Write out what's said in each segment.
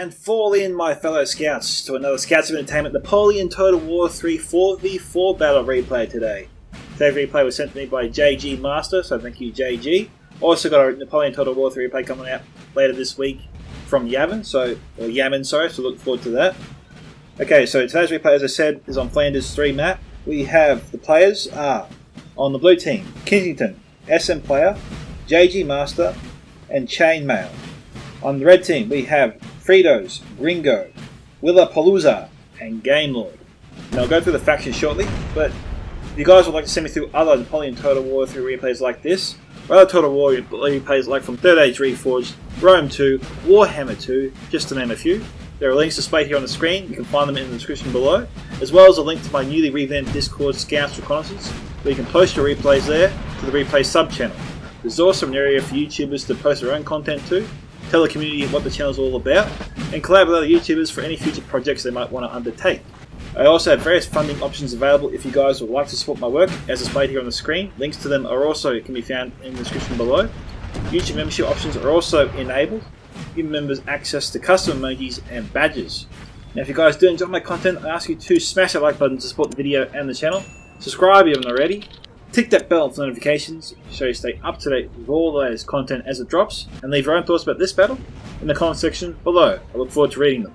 And fall in, my fellow scouts, to another Scouts of Entertainment Napoleon Total War 3 4v4 battle replay today. Today's replay was sent to me by JGMaster, so thank you JG. Also got a Napoleon Total War 3 replay coming out later this week from Yaman, so look forward to that. Okay, so today's replay, as I said, is on Flanders 3 map. We have the players are on the blue team, Kingston, Smplayer, JGMaster, and Chainmail. On the red team, we have Freedoz, Gringo, Willapoluza, and Gamelord. Now I'll go through the factions shortly, but if you guys would like to send me through other Napoleon Total War 3 replays like this, or other Total War replays like from Third Age Reforged, Rome 2, Warhammer 2, just to name a few, there are links displayed here on the screen. You can find them in the description below, as well as a link to my newly revamped Discord Scouts Reconnaissance, where you can post your replays there to the replay sub-channel. There's also an area for YouTubers to post their own content to, tell the community what the channel is all about, and collaborate with other YouTubers for any future projects they might want to undertake. I also have various funding options available if you guys would like to support my work, as displayed here on the screen. Links to them can be found in the description below. YouTube membership options are also enabled, giving members access to custom emojis and badges. Now if you guys do enjoy my content, I ask you to smash that like button to support the video and the channel, subscribe if you haven't already, tick that bell for notifications so you stay up to date with all the latest content as it drops, and leave your own thoughts about this battle in the comment section below. I look forward to reading them.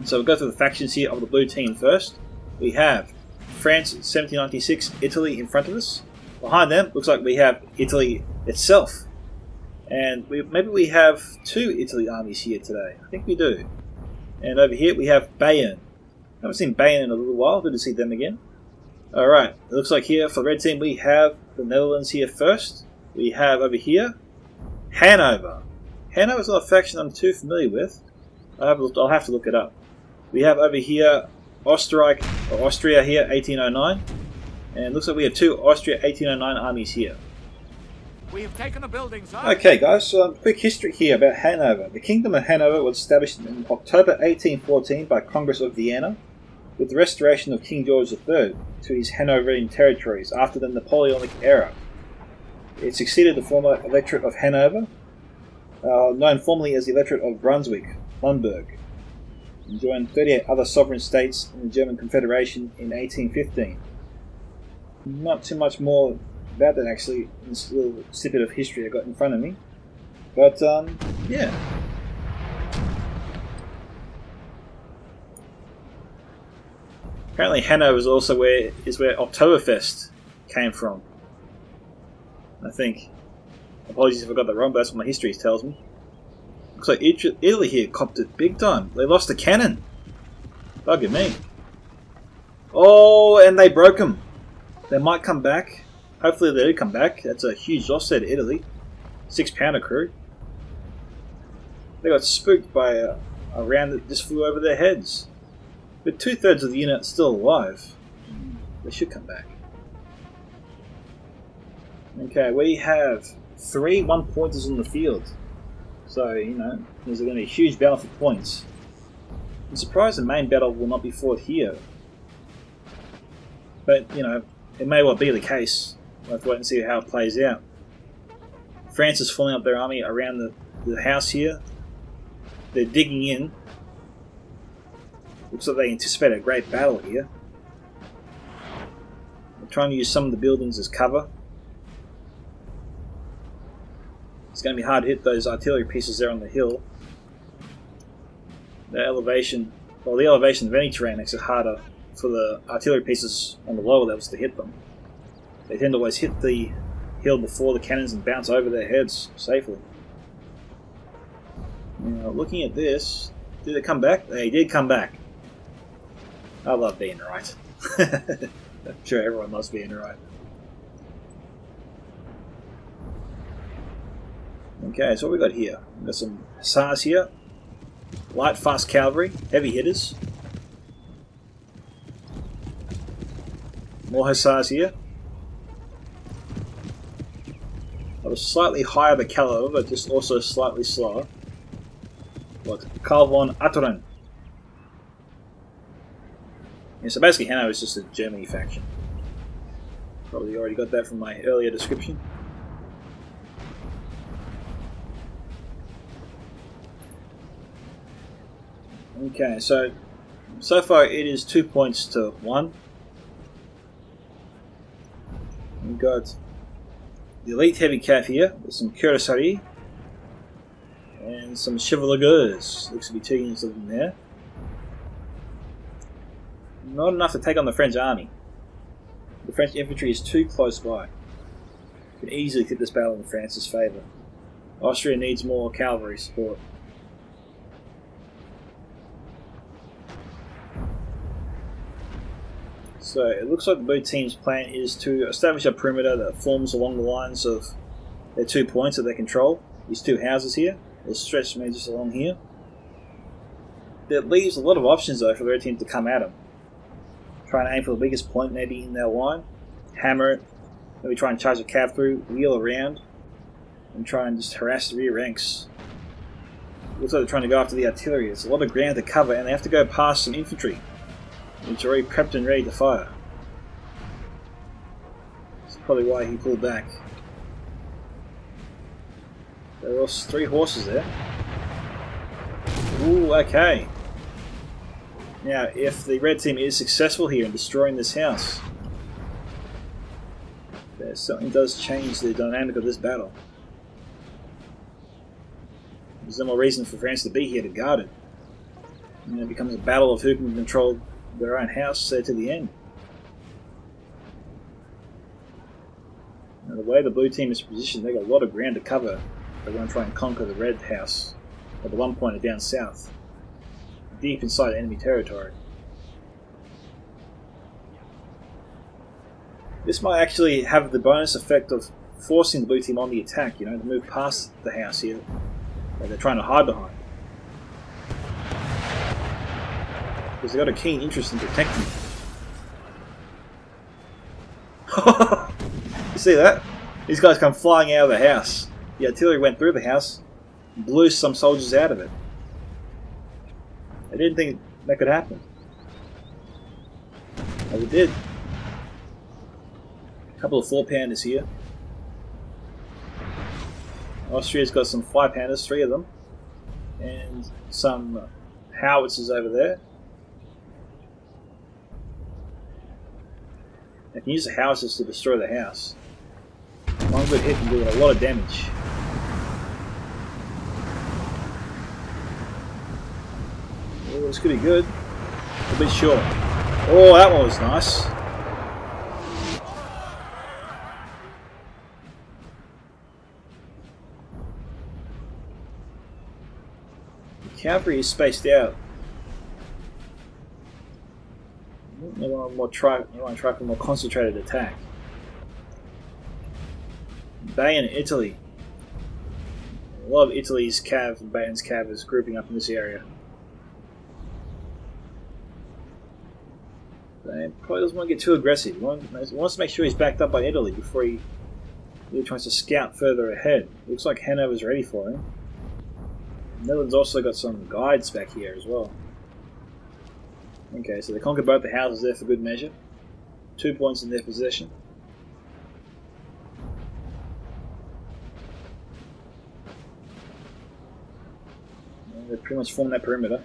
So we'll go through the factions here of the blue team first. We have France 1796, Italy in front of us. Behind them, looks like we have Italy itself. And maybe we have two Italy armies here today. I think we do. And over here we have Bayern. I haven't seen Bayern in a little while. Good to see them again. Alright, it looks like here for the red team we have the Netherlands here first. We have over here Hannover. Hanover's not a faction I'm too familiar with. I'll have to look it up. We have over here Osterreich, or Austria here, 1809. And it looks like we have two Austria 1809 armies here. We have taken the buildings, huh? Okay guys, so quick history here about Hanover. The Kingdom of Hanover was established in October 1814 by Congress of Vienna, with the restoration of King George III to his Hanoverian territories after the Napoleonic era. It succeeded the former Electorate of Hanover, known formerly as the Electorate of Brunswick-Lunenburg, and joined 38 other sovereign states in the German Confederation in 1815. Not too much more about that actually in this little snippet of history I got in front of me, but yeah. Apparently Hanover is also where Oktoberfest came from, I think. Apologies if I got that wrong, but that's what my history tells me. Looks like Italy here copped it big time. They lost a cannon. Bugger me. Oh, and they broke them. They might come back. Hopefully they do come back. That's a huge loss there to Italy. 6-pounder crew. They got spooked by a round that just flew over their heads. But 2/3 of the unit still alive. They should come back. Okay, we have 3 1-pointers on the field. So, you know, there's going to be a huge battle for points. I'm surprised the main battle will not be fought here. But, you know, it may well be the case. We'll have to wait and see how it plays out. France is filling up their army around the house here. They're digging in. Looks like they anticipate a great battle here. They're trying to use some of the buildings as cover. It's going to be hard to hit those artillery pieces there on the hill. The elevation of any terrain makes it harder for the artillery pieces on the lower levels to hit them. They tend to always hit the hill before the cannons and bounce over their heads safely. Now, looking at this, did they come back? They did come back. I love being right. I'm sure everyone loves being right. Okay, so what we got here? We've got some hussars here. Light, fast cavalry, heavy hitters. More hussars here. I was slightly higher the caliber, but just also slightly slower. What? Karl von Atteren. Yeah, so basically Hanover is just a Germany faction. Probably already got that from my earlier description. Okay, so far it is 2 points to 1. We've got the Elite Heavy Cav here with some Cuirassiers and some Chevaliers. Looks to be 2 units of them there. Not enough to take on the French army. The French infantry is too close by. Can easily tip this battle in France's favour. Austria needs more cavalry support. So it looks like the blue team's plan is to establish a perimeter that forms along the lines of their 2 points that they control. These 2 houses here. They'll stretch maybe just along here. That leaves a lot of options though for the red team to come at them. Try and aim for the biggest point maybe in their line. Hammer it. Maybe try and charge a cav through. Wheel around. And try and just harass the rear ranks. Looks like they're trying to go after the artillery. It's a lot of ground to cover and they have to go past some infantry, which are already prepped and ready to fire. That's probably why he pulled back. There were 3 horses there. Ooh, okay. Now, if the red team is successful here in destroying this house, there certainly does change the dynamic of this battle. There's no more reason for France to be here to guard it. And it becomes a battle of who can control their own house there to the end. Now, the way the blue team is positioned, they've got a lot of ground to cover. They're going to try and conquer the red house, at the one pointer down south, deep inside enemy territory. This might actually have the bonus effect of forcing the blue team on the attack, you know, to move past the house here that they're trying to hide behind. Because they've got a keen interest in protecting it. You see that? These guys come flying out of the house. The artillery went through the house and blew some soldiers out of it. I didn't think that could happen. But it did. A couple of 4-pounders here. Austria's got some 5-pounders, 3 of them. And some howitzers over there. They can use the howitzers to destroy the house. One good hit can do a lot of damage. Oh, this could be good. A bit short. Oh, that one was nice. The cavalry is spaced out. You want to try for a more concentrated attack. Bayern, Italy. A lot of Italy's cav and Bayern's cav is grouping up in this area. He probably doesn't want to get too aggressive. He wants to make sure he's backed up by Italy before he really tries to scout further ahead. Looks like Hanover's ready for him. The Netherlands also got some guides back here as well. Okay, so they conquered both the houses there for good measure. 2 points in their possession. And they pretty much formed that perimeter.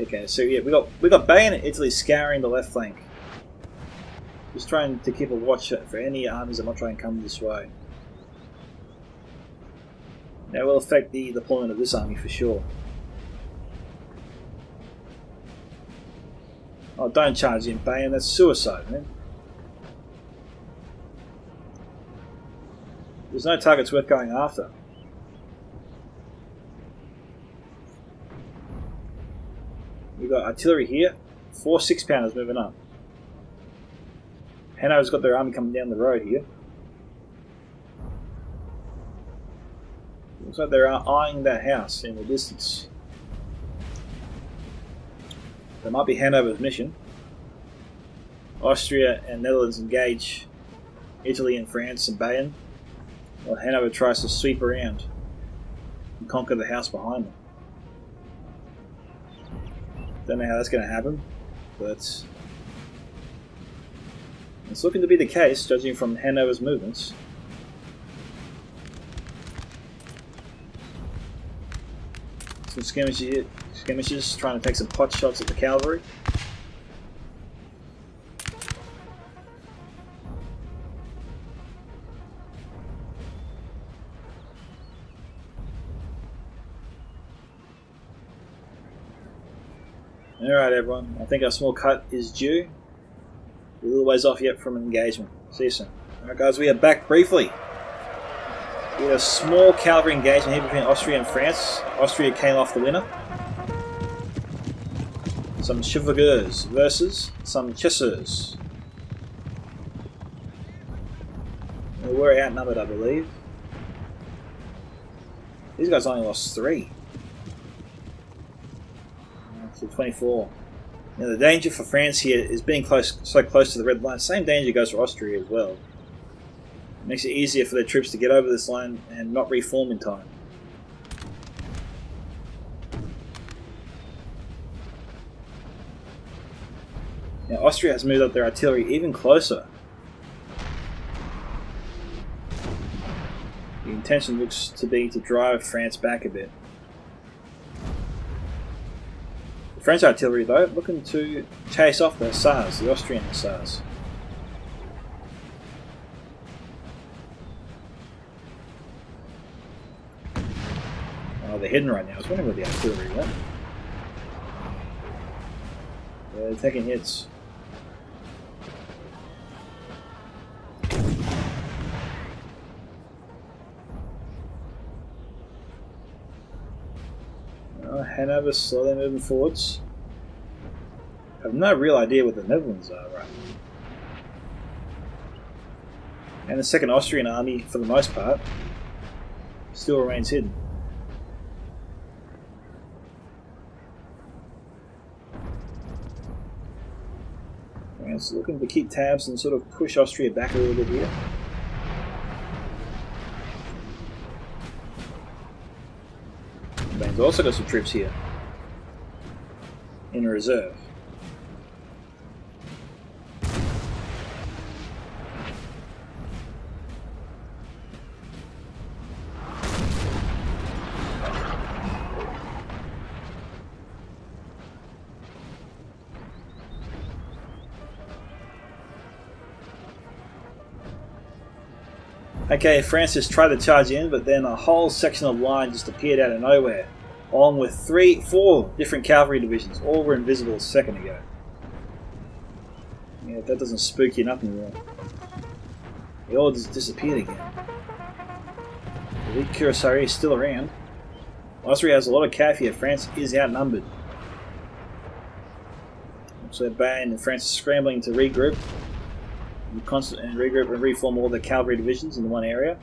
Okay, so yeah, we got Bayern and Italy scouring the left flank. Just trying to keep a watch for any armies that might try and come this way. That will affect the deployment of this army for sure. Oh, don't charge in, Bayern, that's suicide, man. There's no targets worth going after. We've got artillery here, 4 6-pounders moving up. Hanover's got their army coming down the road here. Looks like they're eyeing that house in the distance. That might be Hanover's mission. Austria and Netherlands engage Italy and France and Bayern, while Hanover tries to sweep around and conquer the house behind them. Don't know how that's going to happen, but it's looking to be the case, judging from Hanover's movements. Some skirmishes trying to take some pot shots at the cavalry. Alright everyone, I think our small cut is due. We're a little ways off yet from an engagement. See you soon. Alright guys, we are back briefly. We had a small cavalry engagement here between Austria and France. Austria came off the winner. Some chevaucheurs versus some chasseurs. They were outnumbered, I believe. These guys only lost 3. So 24. Now the danger for France here is being so close to the red line. Same danger goes for Austria as well. It makes it easier for their troops to get over this line and not reform in time. Now Austria has moved up their artillery even closer. The intention looks to be to drive France back a bit. The French artillery, though, looking to chase off the hussars, the Austrian hussars. Oh, they're hidden right now. I was wondering where the artillery went. They're taking hits. Hannover slowly moving forwards. I have no real idea what the Netherlands are right now. And the second Austrian army, for the most part, still remains hidden. France looking to keep tabs and sort of push Austria back a little bit here. Bayern's also got some troops here in reserve. Okay, France has tried to charge in, but then a whole section of line just appeared out of nowhere, along with 4 different cavalry divisions. All were invisible a second ago. Yeah, that doesn't spook you nothing more. They all just disappeared again. The elite cuirassier is still around. Austria has a lot of cav here. France is outnumbered. So Bayern and France are scrambling to regroup. And regroup and reform all the cavalry divisions into one area,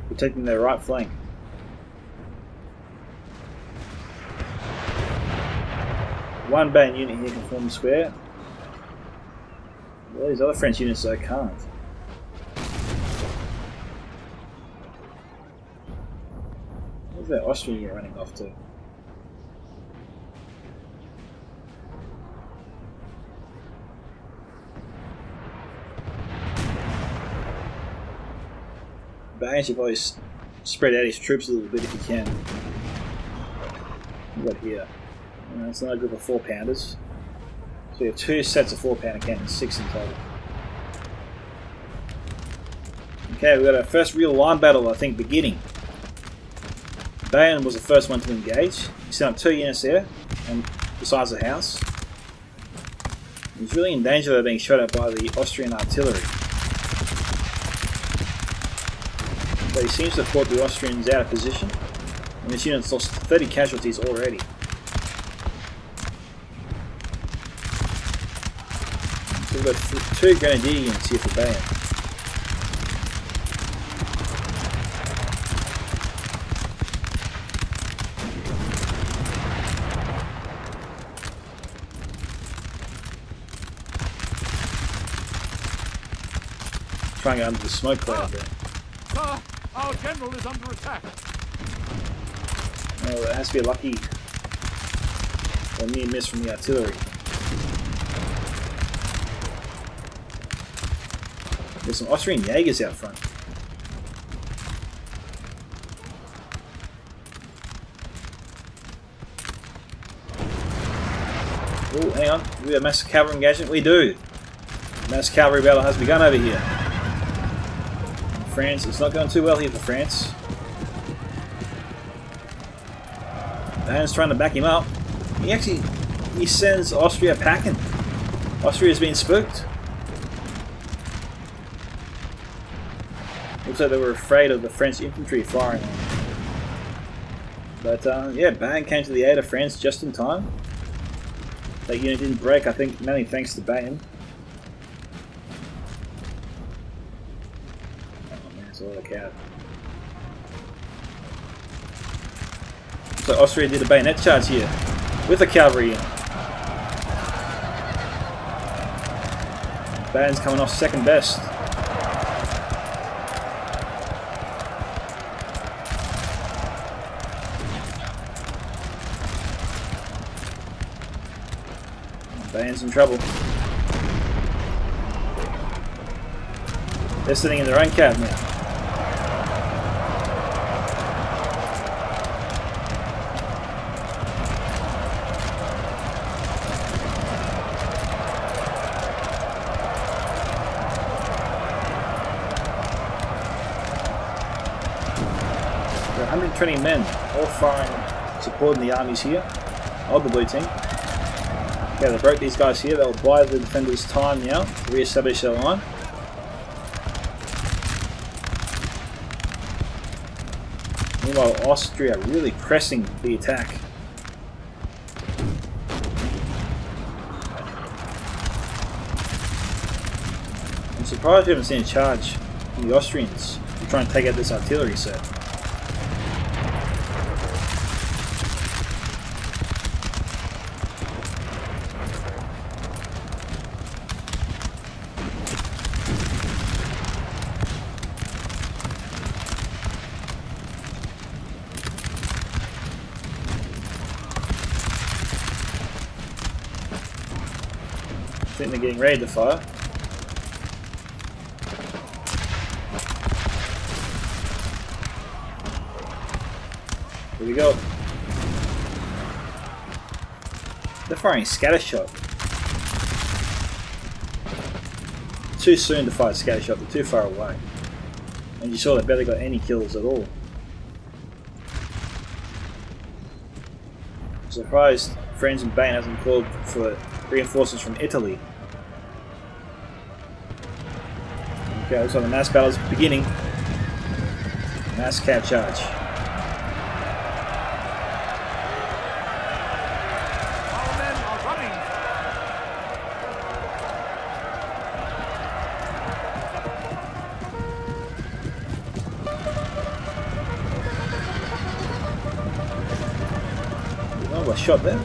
protecting their right flank. One Bayern unit here can form a square. All these other French units though can't. Where's that Austrian unit running off to? Bayern should probably spread out his troops a little bit if he can. What here? It's not a group of 4-pounders. So we have 2 sets of 4-pounder cannons, 6 in total. Okay, we've got our first real line battle, I think, beginning. Bayern was the first one to engage. He sent up 2 units there, on the size of the house. He's really in danger of being shot at by the Austrian artillery. But he seems to have caught the Austrians out of position, and this unit's lost 30 casualties already. So we've got 2 grenadier units here for Bayern. Trying to get under the smoke cloud there. Sir, our general is under attack. Oh, it has to be a lucky or near miss from the artillery. There's some Austrian Jaegers out front. Oh, hang on. Do we have a massive cavalry engagement? We do. Mass cavalry battle has begun over here. France, it's not going too well here for France. Bayern's trying to back him up. He sends Austria packing. Austria's been spooked. Looks like they were afraid of the French infantry firing. But yeah, Bayern came to the aid of France just in time. That unit didn't break, I think, mainly thanks to Bayern. Oh man, it's a lot of cav. So Austria did a bayonet charge here with a cavalry unit. Bayern's coming off second best. Bayern's in trouble. They're sitting in their own cab now. There are 120 men, all firing, supporting the armies here of the blue team. Okay, they broke these guys here. They'll buy the defenders time now to re-establish their line. Meanwhile, Austria really pressing the attack. I'm surprised we haven't seen a charge from the Austrians to try and take out this artillery set. I think they're getting ready to fire. Here we go. They're firing scattershot. Too soon to fire scattershot, they're too far away. And you saw they barely got any kills at all. I'm surprised Friends and Bayern hasn't called for reinforcements from Italy. Okay, so the mass battle is beginning. Mass cav charge. Our men are running. Oh, a shot there.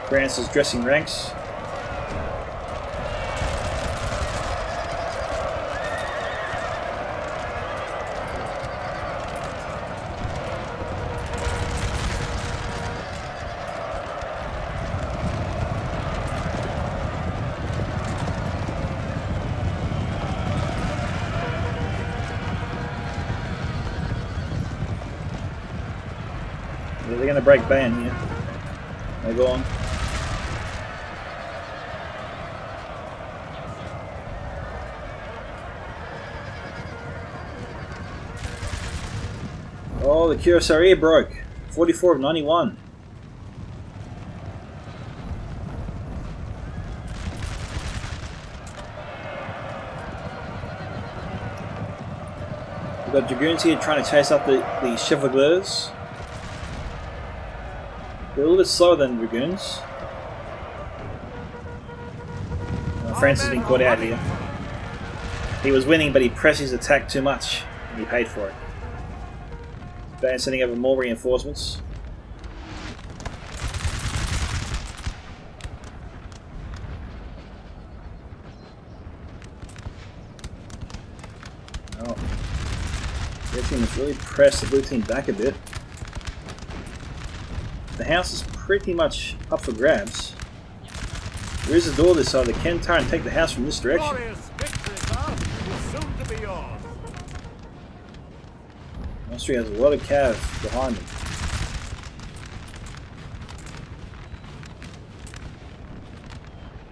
France is dressing ranks. Yeah, they're going to break Bayern here. They go on. Oh, the cuirassier broke. 44 of 91. We've got dragoons here trying to chase up the chevaliers. They're a little bit slower than dragoons. France has been caught out here. He was winning, but he pressed his attack too much, and he paid for it. Bayern sending over more reinforcements. Oh. The red team has really pressed the blue team back a bit. The house is pretty much up for grabs. There is a door this side. They can try and take the house from this direction. Glorious victory, sir, is soon to be yours. Austria has a lot of cav behind them.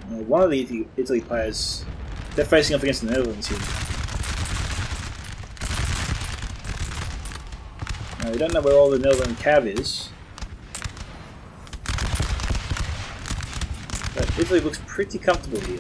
Now, one of the Italy players, they're facing off against the Netherlands here. Now, we don't know where all the Netherlands cav is. But Italy looks pretty comfortable here.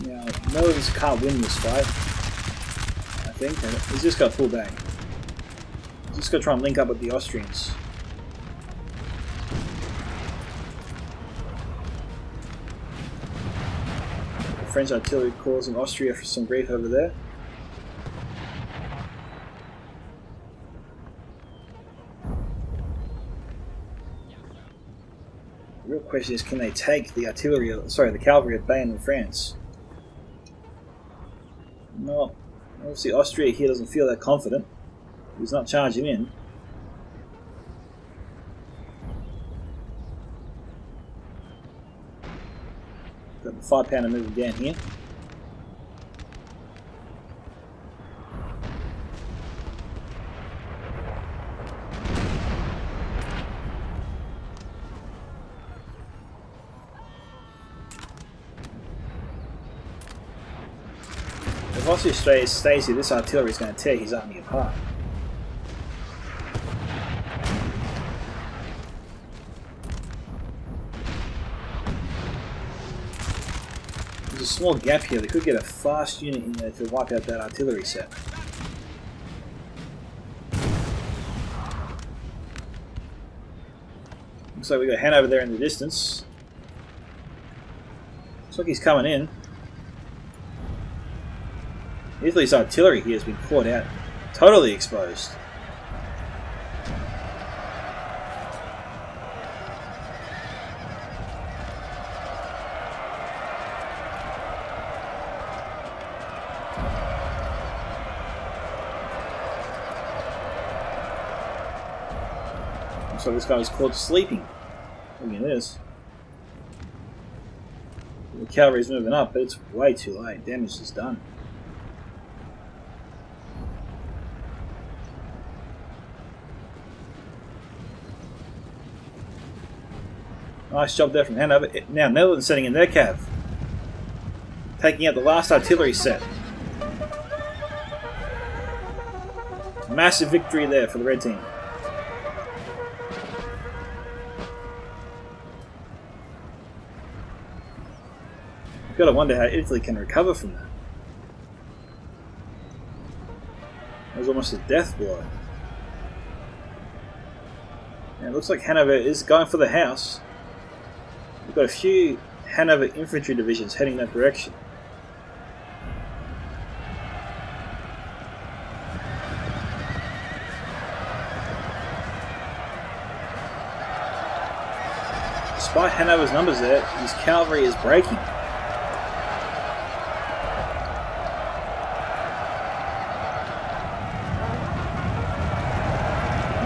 Now, Netherlands can't win this fight, I think. He's just got to pull back. He's just got to try and link up with the Austrians. The French artillery causing Austria for some grief over there. The real question is, can they take the the cavalry of Bayern in France? No, obviously Austria here doesn't feel that confident. He's not charging in. Got the 5-pounder moving down here. If Austria stays here, this artillery is going to tear his army apart. There's a small gap here. They could get a fast unit in there to wipe out that artillery set. Looks like we got Hannover there in the distance. Looks like he's coming in. Italy's artillery here has been caught out, totally exposed. So this guy was caught sleeping. Look at this. The cavalry's moving up, but it's way too late. Damage is done. Nice job there from Hannover. Now Netherlands setting in their cav. Taking out the last artillery set. Massive victory there for the red team. You've got to wonder how Italy can recover from that. That was almost a death blow. And it looks like Hannover is going for the house. We've got a few Hannover infantry divisions heading that direction. Despite Hannover's numbers there, his cavalry is breaking.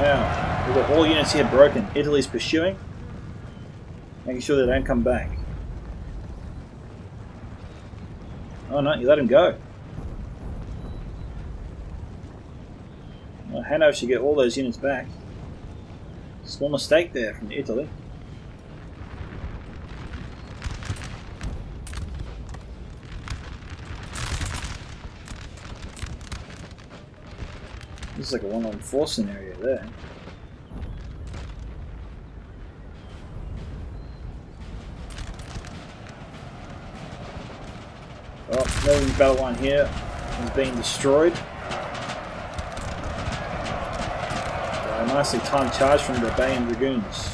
Now, we've got all units here broken. Italy's pursuing. Making sure they don't come back. Oh no, you let him go. Well, Hannover should get all those units back. Small mistake there from Italy. This is like a 1-on-4 scenario there. Oh, Netherlands battle line here is being destroyed. A nicely timed charge from the Bayern Dragoons.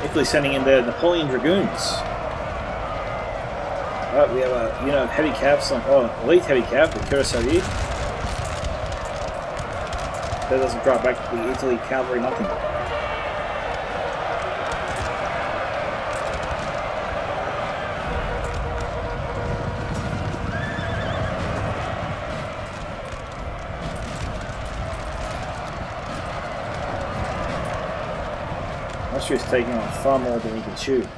Italy sending in their Napoleon Dragoons. Right, we have a unit of heavy cav, elite heavy cav, the Curacao. That doesn't drive back the Italy cavalry, nothing. Austria's taking on far more than he can chew.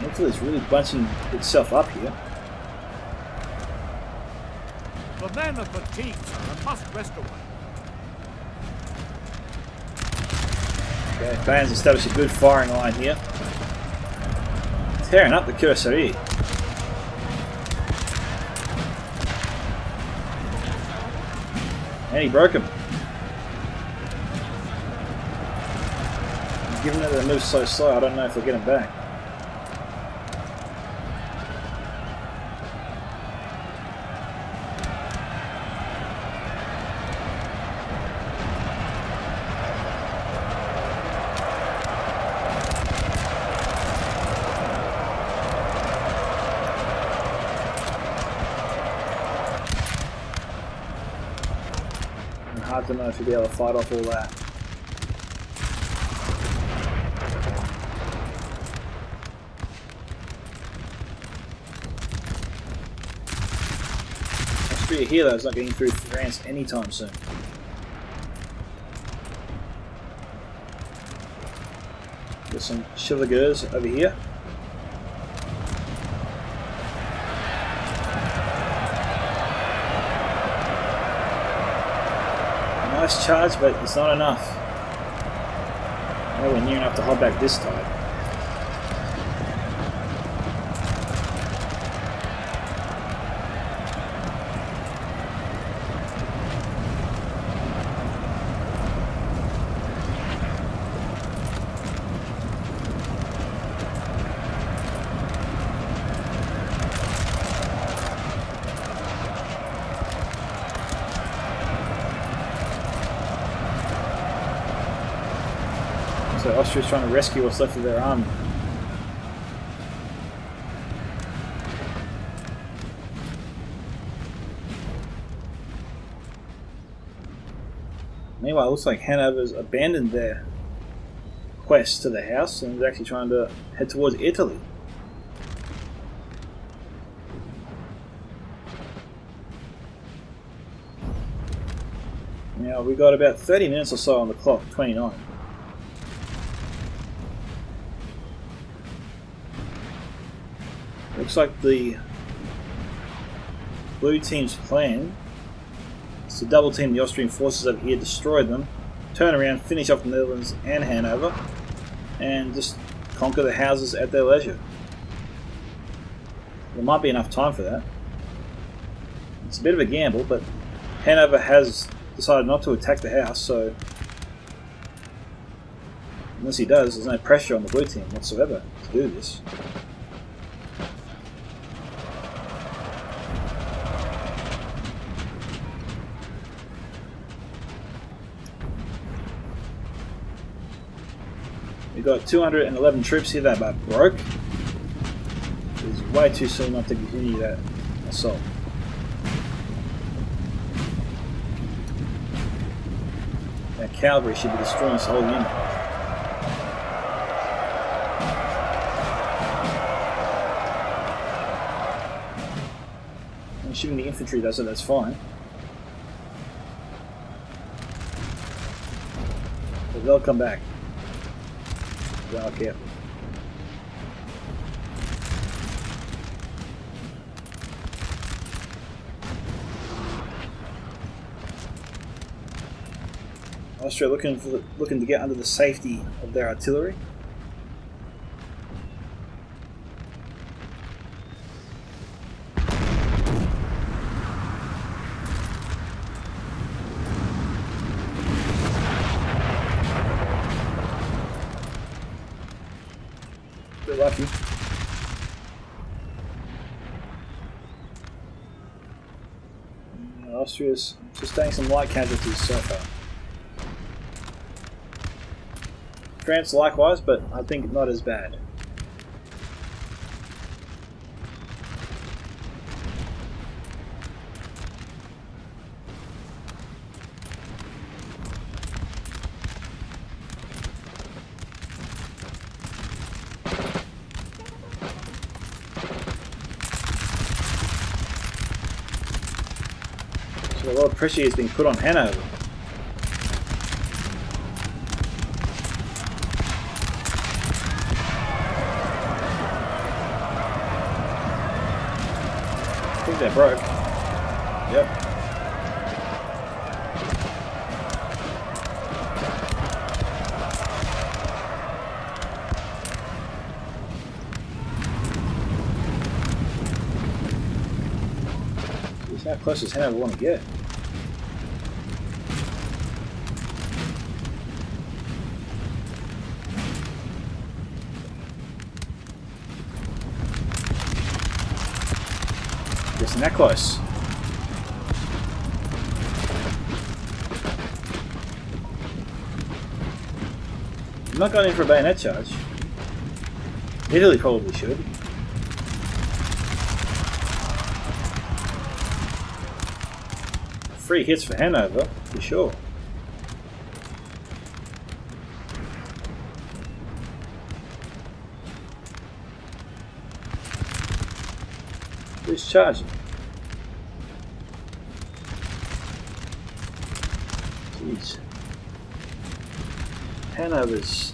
Italy's really bunching itself up here. The men are fatigued, sir, and must rest away. Okay, Bayern's established a good firing line here. Tearing up the Cuirassier. And he broke him. Given that they move so slow, I don't know if they'll get him back. Hard to know if you'll be able to fight off all that. Austria here though is not getting through France anytime soon. Got some Chevaliers over here. Nice charge, but it's not enough. Nowhere near enough to hold back this tide. So Austria's trying to rescue what's left of their army. Meanwhile, it looks like Hanover's abandoned their quest to the house and is actually trying to head towards Italy. Now we've got about 30 minutes or so on the clock, 29. Looks like the blue team's plan is to double team the Austrian forces over here, destroy them, turn around, finish off the Netherlands and Hanover, and just conquer the houses at their leisure. There might be enough time for that. It's a bit of a gamble, but Hanover has decided not to attack the house, so unless he does, there's no pressure on the blue team whatsoever to do this. We've got 211 troops here that are broke. It's way too soon not to continue that assault. That cavalry should be destroying this whole unit. And shooting the infantry does it, that's fine. But they'll come back. Well, careful. Austria looking to get under the safety of their artillery. They're lucky. Austria's sustaining some light casualties so far. France likewise, but I think not as bad. So a lot of pressure is being put on Hanover. I think they're broke. Yep. Jeez, how close does Hanover want to get? Isn't that close? I'm not going in for a bayonet charge. Italy probably should. Free hits for Hanover, for sure. Who's charging? Jeez. Hanover's...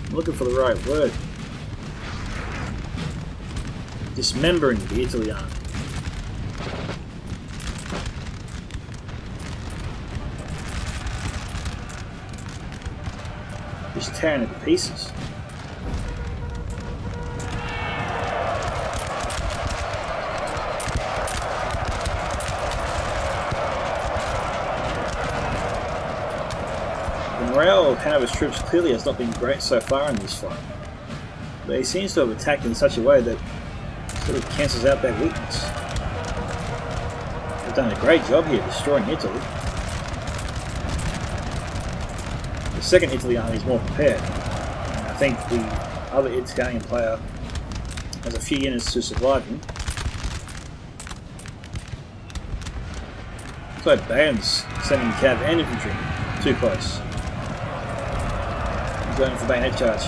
I'm looking for the right word. Dismembering the Italy army. Just tearing it to pieces. The morale of Hanover's troops clearly has not been great so far in this fight, but he seems to have attacked in such a way that sort of cancels out their weakness. They've done a great job here destroying Italy. The second Italy army is more prepared, and I think the other Italian player has a few units to survive him. Looks like Bayern's sending cav and infantry too close. He's going for bayonet charge.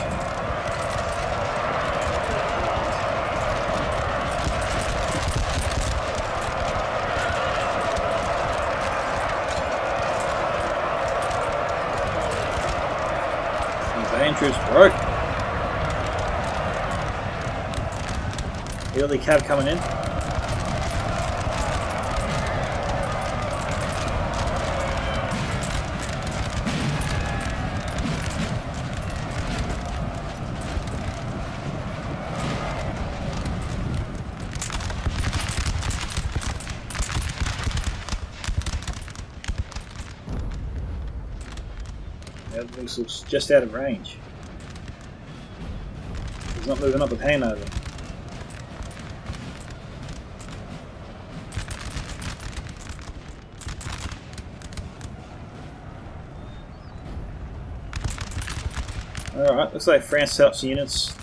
Bayern troops broke. Italy cav coming in. Everything looks just out of range. He's not moving up with Hanover. Alright, looks like France set up some units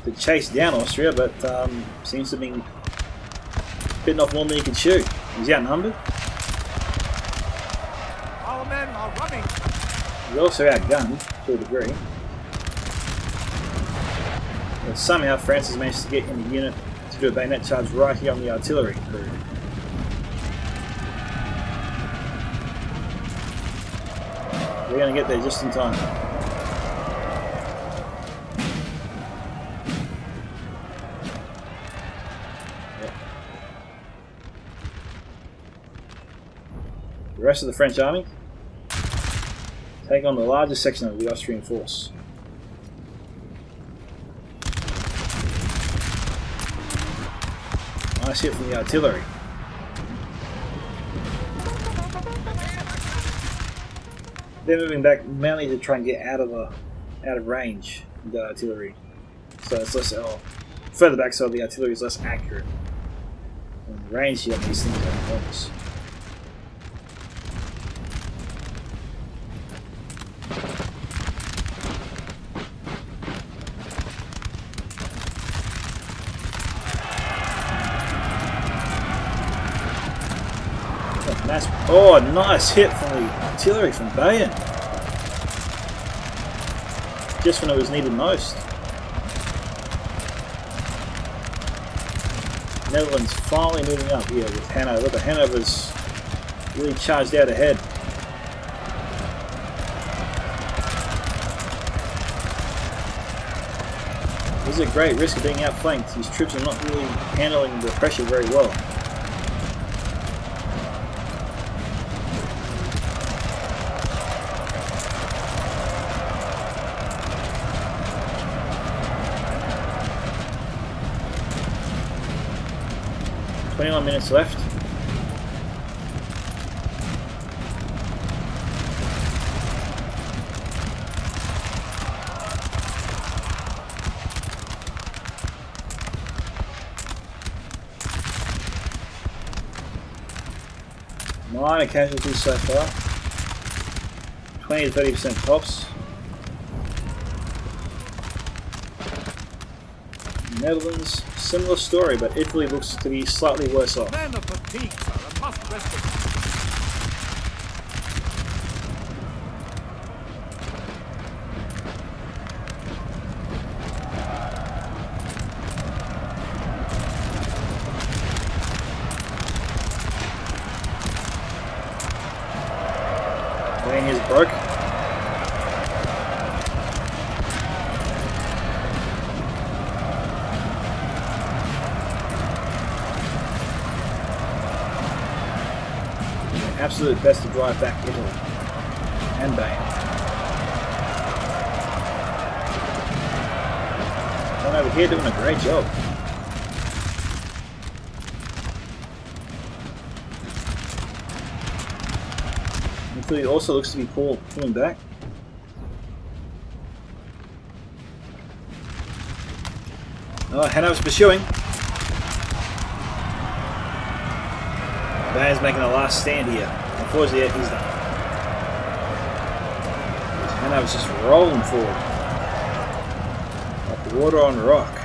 to chase down Austria, but seems to have been bitten off more than he could shoot. He's outnumbered. Our men are running. He's also outgunned to a degree. But somehow France has managed to get in the unit to do a bayonet charge right here on the artillery crew. We're going to get there just in time. Yep. The rest of the French army take on the largest section of the Austrian force. Nice hit from the artillery. They're moving back mainly to try and get out of range of the artillery. So it's less further back, so the artillery is less accurate. And the range here on these things are enormous. That's, oh, nice hit from the artillery from Bayern. Just when it was needed most. Netherlands finally moving up here with Hanover, but Hanover's really charged out ahead. This is a great risk of being outflanked. These troops are not really handling the pressure very well. Minutes left. Minor casualties so far. 20 to 30% tops. Netherlands, similar story, but Italy looks to be slightly worse off. Men are fatigued, sir, and must rest. Lane is broke. Absolute best to drive back Italy and Bayern. And over here doing a great job. Italy also looks to be pulling back. Oh, Hanover's pursuing. Bayern's making a last stand here. Unfortunately, yeah, he's done. Hanover's just rolling forward. Like water on rock.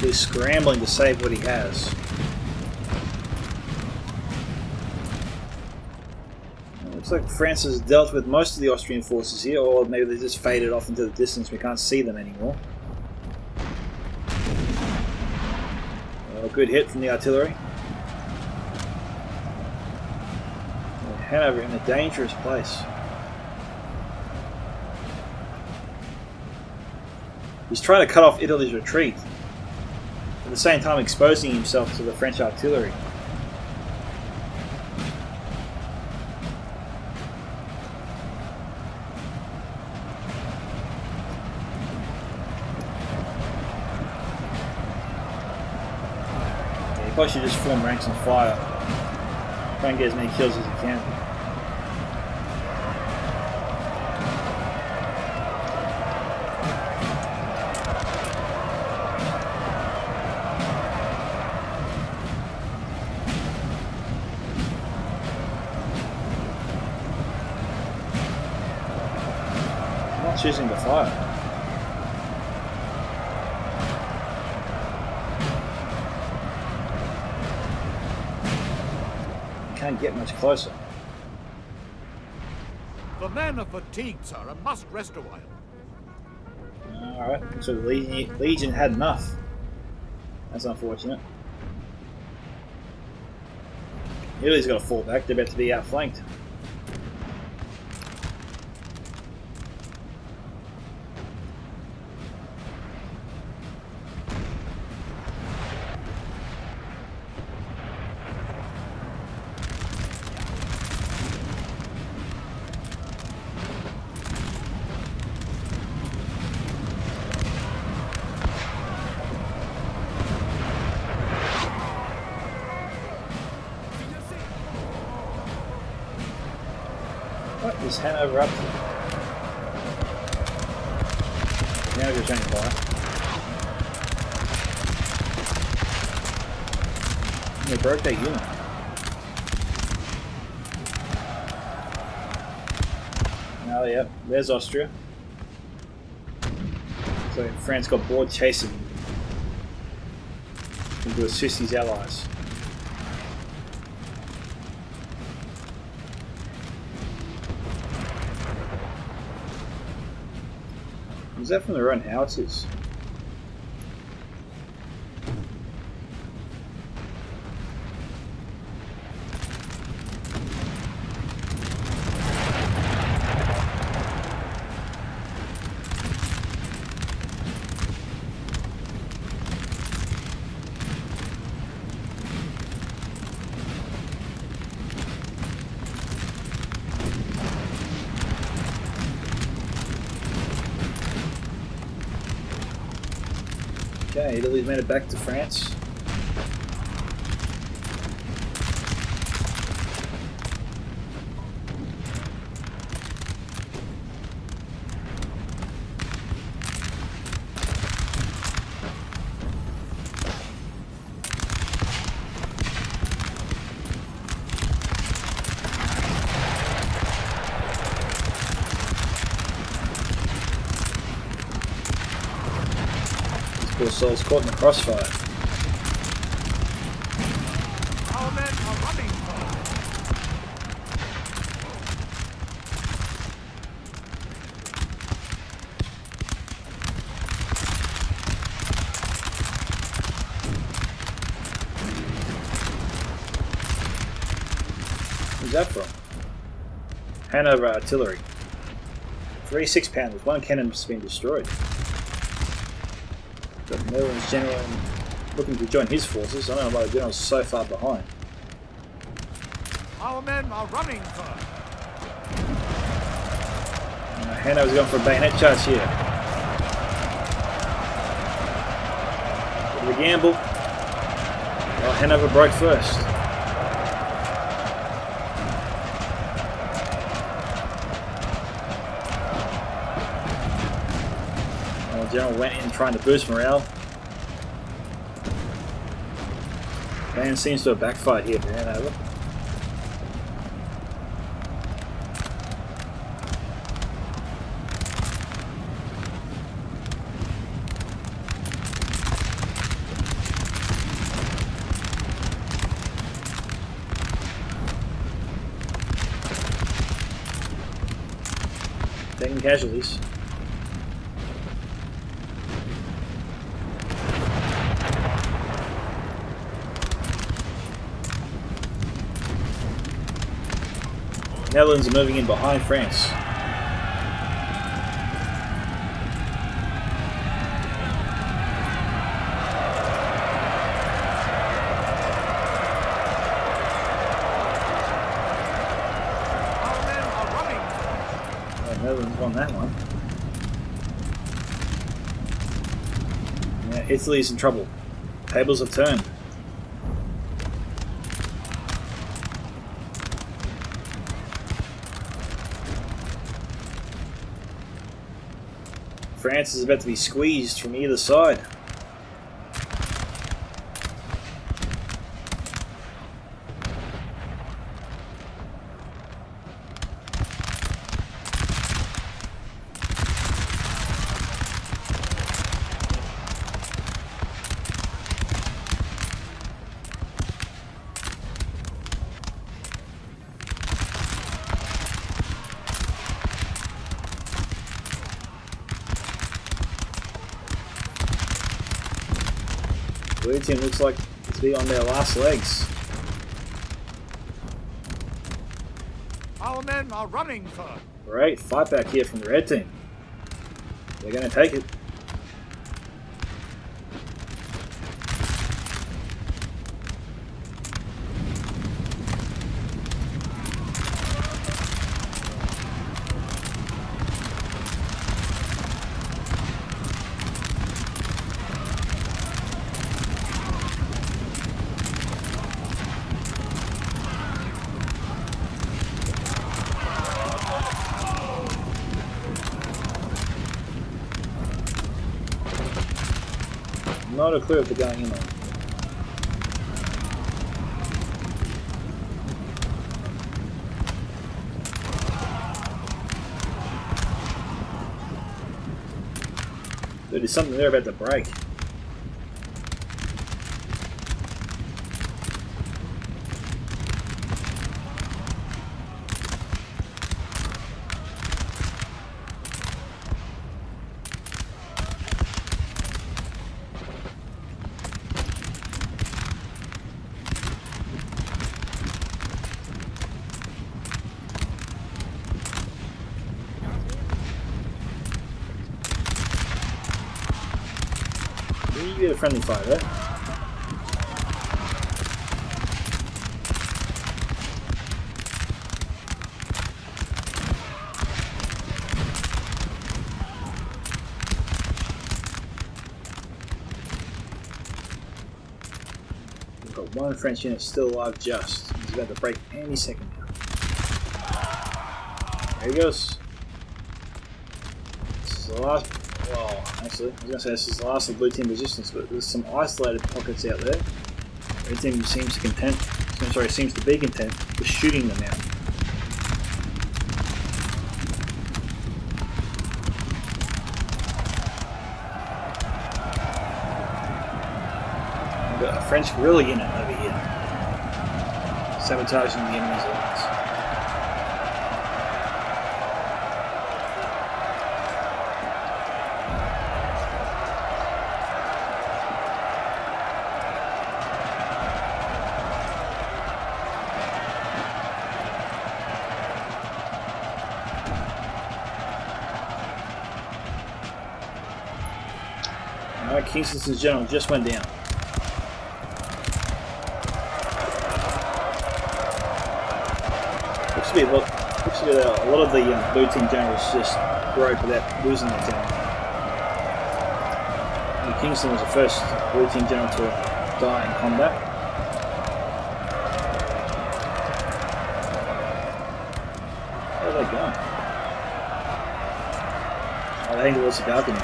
He's scrambling to save what he has. Looks like France has dealt with most of the Austrian forces here, or maybe they just faded off into the distance. We can't see them anymore. A good hit from the artillery. Hanover in a dangerous place. He's trying to cut off Italy's retreat, at the same time exposing himself to the French artillery. He probably should just form ranks and fire. Try and get as many kills as he can. Not choosing to fire. Can't get much closer. The men are fatigued, sir, and must rest a while. Alright, so the Legion had enough. That's unfortunate. Italy's got to fall back, they're about to be outflanked. What is Hanover up to? Now you're trying to fire. They broke that unit. Oh, yeah, there's Austria. So France got bored chasing him and to assist his allies. Was that from their own howitzers? Okay, Italy's made it back to France. Poor soul's caught in the crossfire. Our men are running for Who's that from? Hannover artillery. 3 6-pounders. One cannon has been destroyed. The Netherlands general looking to join his forces. I don't know why the general's so far behind. Our men are running for Hanover's going for a bayonet charge here. Bit of a gamble. Well, Hanover broke first. Well, the general went in trying to boost morale. Man seems to have backfired here for Hanover. Taking casualties. Netherlands are moving in behind France. our men are running. Netherlands won that one. Yeah, Italy's in trouble. Tables have turned. France is about to be squeezed from either side. The blue team looks like to be on their last legs. Our men are running for Great fight back here from the red team. They're going to take it. Not a clue if they're going in on. There's something there about the break. You get a friendly fire there. We've got one French unit still alive just. He's about to break any second now. There he goes. This is the last. Well, actually, I was going to say this is the last of blue team resistance, but there's some isolated pockets out there. Red team seems to be content with shooting them out. We've got a French guerrilla unit over here, sabotaging the enemy's lines. Kingston's general just went down. Looks to be a lot of the blue team generals just broke without losing their town. And Kingston was the first blue team general to die in combat. Where are they going? Oh, they think it was the balcony.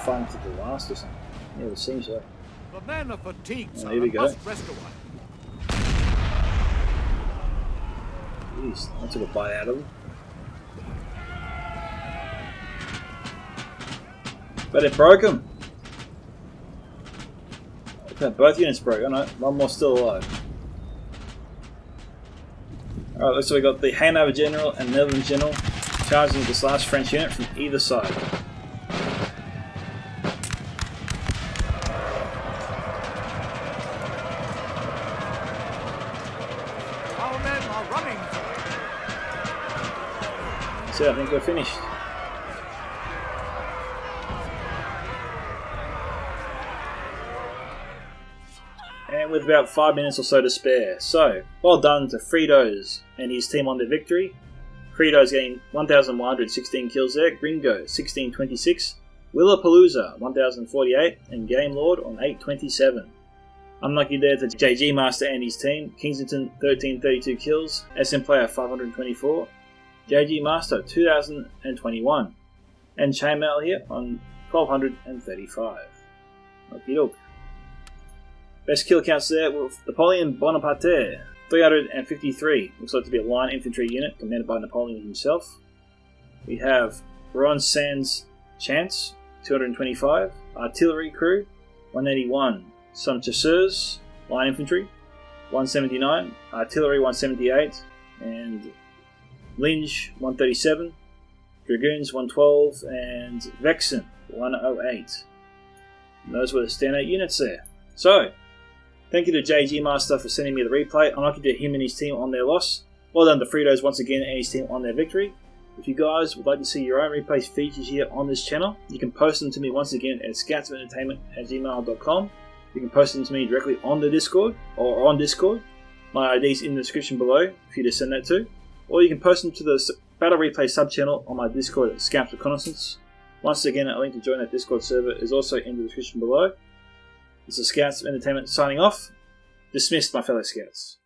Fighting to the last or something. Yeah, it seems so. The men are fatigued, Oh, here we go. must rest a while. Jeez, I took a bite out of them. But it broke them. Okay, both units broke. Oh no, one more still alive. Alright, so we got the Hannover General and Netherlands General charging this last French unit from either side. So I think we're finished. And with about 5 minutes or so to spare. So, well done to Freedoz and his team on their victory. Freedoz getting 1,116 kills there, Gringo 1626, Willapoluza 1,048, and Gamelord on 827. Unlucky there to JGMaster and his team, Kingston 1332 kills, Smplayer 524, JGMaster 2021, and Chainmail here on 1235. Okie doke. Best kill counts there with Napoleon Bonaparte 353. Looks like to be a line infantry unit commanded by Napoleon himself. We have Ron Sands Chance 225, artillery crew 181, some chasseurs, line infantry 179, artillery 178, and Linge 137, Dragoons 112, and Vexen 108. And those were the standout units there. So, thank you to JGMaster for sending me the replay. Unlucky to him and his team on their loss. Well done to Freedoz once again and his team on their victory. If you guys would like to see your own replays features here on this channel, you can post them to me once again at scoutsofentertainment@gmail.com. You can post them to me directly on the Discord or on Discord. My ID is in the description below for you to send that to. Or you can post them to the Battle Replay sub-channel on my Discord at Scouts Reconnaissance. Once again, a link to join that Discord server is also in the description below. This is Scouts of Entertainment signing off. Dismissed, my fellow Scouts.